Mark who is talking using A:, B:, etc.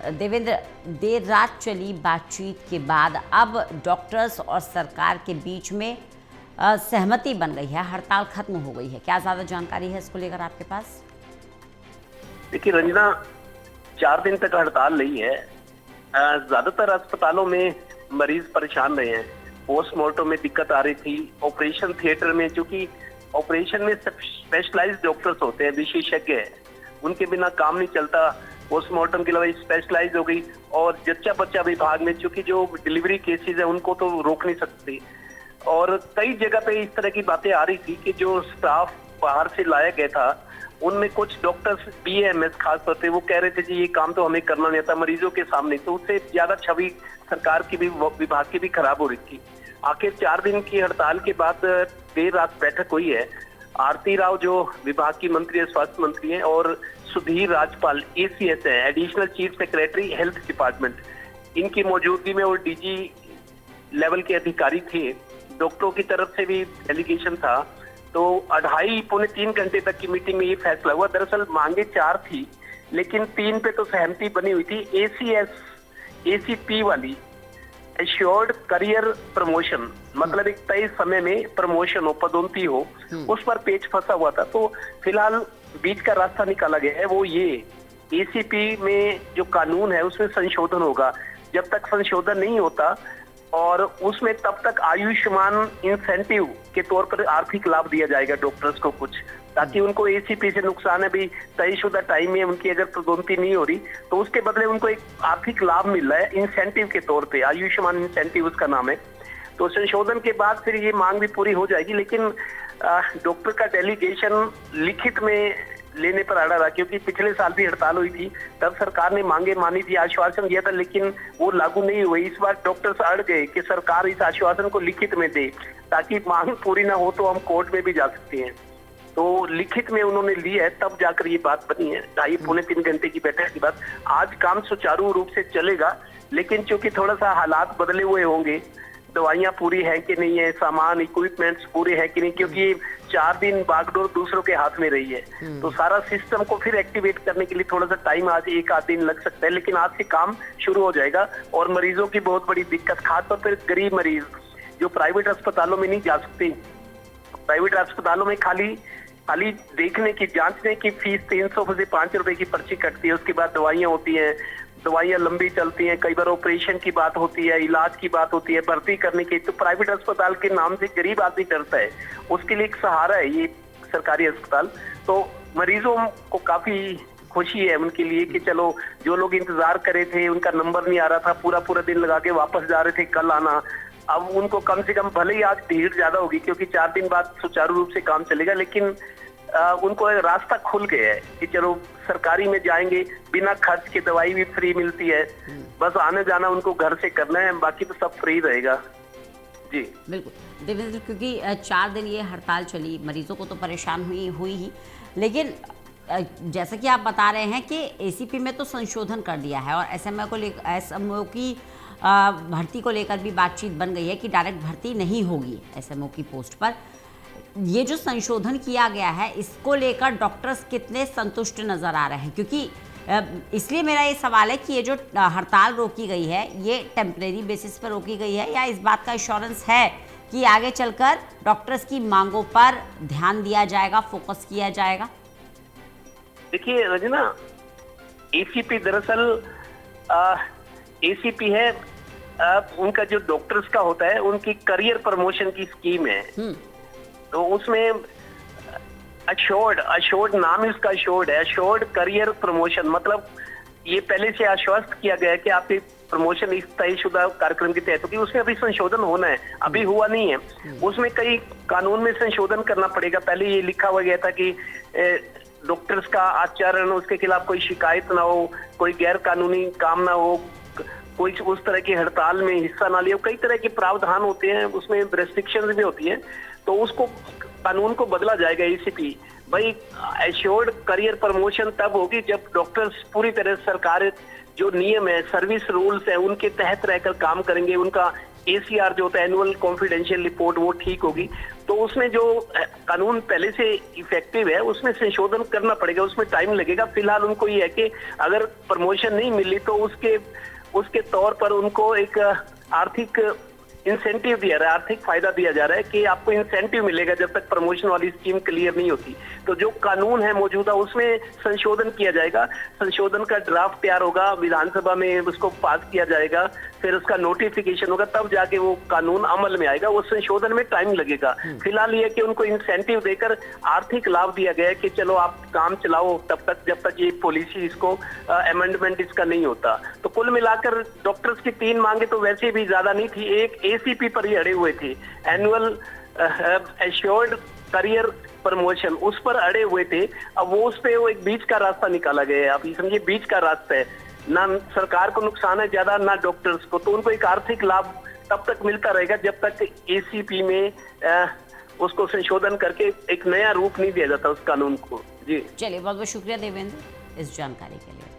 A: देवेंद्र, देर रात चली बातचीत के बाद अब डॉक्टर्स और सरकार के बीच में सहमति बन गई है, हड़ताल खत्म हो गई है। क्या ज्यादा जानकारी है इसको लेकर आपके पास?
B: देखिए रंजना, 4 दिन तक हड़ताल रही है। ज्यादातर अस्पतालों में मरीज परेशान रहे हैं। पोस्टमार्टम में दिक्कत आ रही थी, ऑपरेशन थिएटर में, चूंकि ऑपरेशन में स्पेशलाइज्ड डॉक्टर्स होते हैं, विशेषज्ञ हैं, उनके बिना काम नहीं चलता। पोस्टमार्टम के अलावा स्पेशलाइज हो गई, और जच्चा बच्चा विभाग में चूंकि जो डिलीवरी केसेस है उनको तो रोक नहीं सकते। और कई जगह पे इस तरह की बातें आ रही थी कि जो स्टाफ बाहर से लाया गया था उनमें कुछ डॉक्टर्स बीएमएस खास तौर पे वो कह रहे थे जी ये काम तो हमें करना नहीं आता मरीजों के सामने, तो उससे ज्यादा छवि सरकार की भी, विभाग की भी खराब हो रही थी। आखिर 4 दिन की हड़ताल के बाद देर रात बैठक हुई है। आरती राव जो विभाग की मंत्री है, स्वास्थ्य मंत्री है, और सुधीर राजपाल एसीएस है, additional chief secretary health department, इनकी मौजूदगी में, और डीजी लेवल के अधिकारी थे। डॉक्टरों की तरफ से भी डेलीगेशन था। तो 2.5-3 घंटे तक की मीटिंग में ये फैसला हुआ। दरअसल मांगे 4 थी, लेकिन 3 पे तो सहमति बनी हुई थी। एसीपी वाली, एश्योर्ड करियर प्रमोशन, मतलब एक तय समय में प्रमोशन हो, पदोन्नति हो, उस पर पेच फंसा हुआ था। तो फिलहाल बीच का रास्ता निकाला गया है। वो ये एसीपी में जो कानून है उसमें संशोधन होगा। जब तक संशोधन नहीं होता, और उसमें तब तक आयुष्मान इंसेंटिव के तौर पर आर्थिक लाभ दिया जाएगा डॉक्टर्स को कुछ, ताकि उनको एसीपी से नुकसान है भी, तयशुदा टाइम में उनकी अगर पदोन्नति नहीं हो रही तो उसके बदले उनको एक आर्थिक लाभ मिल रहा है इंसेंटिव के तौर पे, आयुष्मान इंसेंटिव उसका नाम है। तो संशोधन के बाद फिर ये मांग भी पूरी हो जाएगी। लेकिन डॉक्टर का डेलीगेशन लिखित में लेने पर अड़ा रहा, क्योंकि पिछले साल भी हड़ताल हुई थी, तब सरकार ने मांगे मानी थी, आश्वासन दिया था, लेकिन वो लागू नहीं हुई। इस बार डॉक्टर्स अड़ गए कि सरकार इस आश्वासन को लिखित में दे, ताकि मांग पूरी ना हो तो हम कोर्ट में भी जा सकते हैं। तो लिखित में उन्होंने ली है, तब जाकर ये बात बनी है। 2.5-3 घंटे की बैठक के बाद आज काम सुचारू रूप से चलेगा, लेकिन चूंकि थोड़ा सा हालात बदले हुए होंगे, दवाइयां पूरी है कि नहीं है, सामान इक्विपमेंट्स पूरे हैं कि नहीं, क्योंकि 4 दिन बागडोर दूसरों के हाथ में रही है, तो सारा सिस्टम को फिर एक्टिवेट करने के लिए थोड़ा सा टाइम, आज 1 आध दिन लग सकता है, लेकिन आज से काम शुरू हो जाएगा। और मरीजों की बहुत बड़ी दिक्कत, खासतौर पर गरीब मरीज जो प्राइवेट अस्पतालों में नहीं जा सकते। प्राइवेट अस्पतालों में खाली देखने की, जांचने की फीस 300 से 5 रुपए की पर्ची कटती है। उसके बाद दवाइयां होती हैं, दवाइयां लंबी चलती हैं, कई बार ऑपरेशन की बात होती है, इलाज की बात होती है, भर्ती करने की। तो प्राइवेट अस्पताल के नाम से गरीब आदमी डरता है, उसके लिए एक सहारा है ये सरकारी अस्पताल। तो मरीजों को काफी खुशी है उनके लिए कि चलो, जो लोग इंतजार करे थे, उनका नंबर नहीं आ रहा था, पूरा दिन लगा के वापस जा रहे थे कल आना, अब उनको कम से कम, भले ही आज भीड़ ज्यादा होगी क्योंकि 4 दिन बाद सुचारू रूप से काम चलेगा, लेकिन उनको एक रास्ता खुल गया है कि चलो सरकारी में जाएंगे, बिना खर्च के दवाई भी फ्री मिलती है, बस आने जाना उनको घर से करना है, बाकी तो सब फ्री रहेगा। जी
A: बिल्कुल देवेंद्र, क्योंकि 4 दिन ये हड़ताल चली, मरीजों को तो परेशान हुई ही, लेकिन जैसा कि आप बता रहे हैं कि एसीपी में तो संशोधन कर दिया है, और एसएमओ की भर्ती को लेकर भी बातचीत बन गई है कि डायरेक्ट भर्ती नहीं होगी एसएमओ की पोस्ट पर। ये जो संशोधन किया गया है, इसको लेकर डॉक्टर्स कितने संतुष्ट नजर आ रहे हैं? क्योंकि इसलिए मेरा ये सवाल है कि ये जो हड़ताल रोकी गई है, ये टेम्परेरी बेसिस पर रोकी गई है, या इस बात का एश्योरेंस है कि आगे चलकर डॉक्टर्स की मांगों पर ध्यान दिया जाएगा, फोकस किया जाएगा?
B: देखिए रंजना, एसीपी दरअसल एसीपी है, उनका जो डॉक्टर्स का होता है, उनकी करियर प्रमोशन की स्कीम है। तो उसमें अश्योर्ड नाम ही उसका अश्योर्ड है, अश्योर्ड करियर प्रमोशन, मतलब ये पहले से आश्वस्त किया गया है कि आपकी प्रमोशन इस तयशुदा कार्यक्रम के तहत होगी। उसमें अभी संशोधन होना है, अभी हुआ नहीं है। उसमें कई कानून में संशोधन करना पड़ेगा। पहले ये लिखा हुआ गया था कि डॉक्टर्स का आचरण, उसके खिलाफ कोई शिकायत ना हो, कोई गैर कानूनी काम ना हो, कोई उस तरह की हड़ताल में हिस्सा ना लिया, कई तरह के प्रावधान होते हैं, उसमें रेस्ट्रिक्शंस भी होती हैं। तो उसको, कानून को बदला जाएगा। एसीपी भाई, एश्योर्ड करियर प्रमोशन तब होगी जब डॉक्टर्स पूरी तरह सरकार जो नियम है, सर्विस रूल्स है, उनके तहत रहकर काम करेंगे, उनका ACR जो होता है, एनुअल कॉन्फिडेंशियल रिपोर्ट, वो ठीक होगी तो उसमें जो कानून पहले से इफेक्टिव है उसमें संशोधन करना पड़ेगा, उसमें टाइम लगेगा। फिलहाल उनको ये है कि अगर प्रमोशन नहीं मिली तो उसके तौर पर उनको एक आर्थिक इंसेंटिव दिया रहा है, आर्थिक फायदा दिया जा रहा है कि आपको इंसेंटिव मिलेगा जब तक प्रमोशन वाली स्कीम क्लियर नहीं होती। तो जो कानून है मौजूदा उसमें संशोधन किया जाएगा, संशोधन का ड्राफ्ट तैयार होगा, विधानसभा में उसको पास किया जाएगा, फिर उसका नोटिफिकेशन होगा, तब जाके वो कानून अमल में आएगा। वो संशोधन में टाइम लगेगा। फिलहाल ये कि उनको इंसेंटिव देकर आर्थिक लाभ दिया गया है कि चलो आप काम चलाओ तब तक जब तक ये पॉलिसी इसको अमेंडमेंट इसका नहीं होता। तो कुल मिलाकर डॉक्टर्स की 3 मांगे तो वैसे भी ज्यादा नहीं थी, एक ACP पर ही अड़े हुए थे, एनुअल एश्योर्ड करियर प्रमोशन, उस पर अड़े हुए थे। अब वो उस पे वो एक बीच का रास्ता निकाला गया है, आप ये समझिए बीच का रास्ता है, ना सरकार को नुकसान है ज्यादा ना डॉक्टर्स को, तो उनको एक आर्थिक लाभ तब तक मिलता रहेगा जब तक ACP में उसको संशोधन करके एक नया रूप नहीं दिया जाता उस कानून को। जी
A: चलिए, बहुत बहुत शुक्रिया देवेंद्र इस जानकारी के लिए।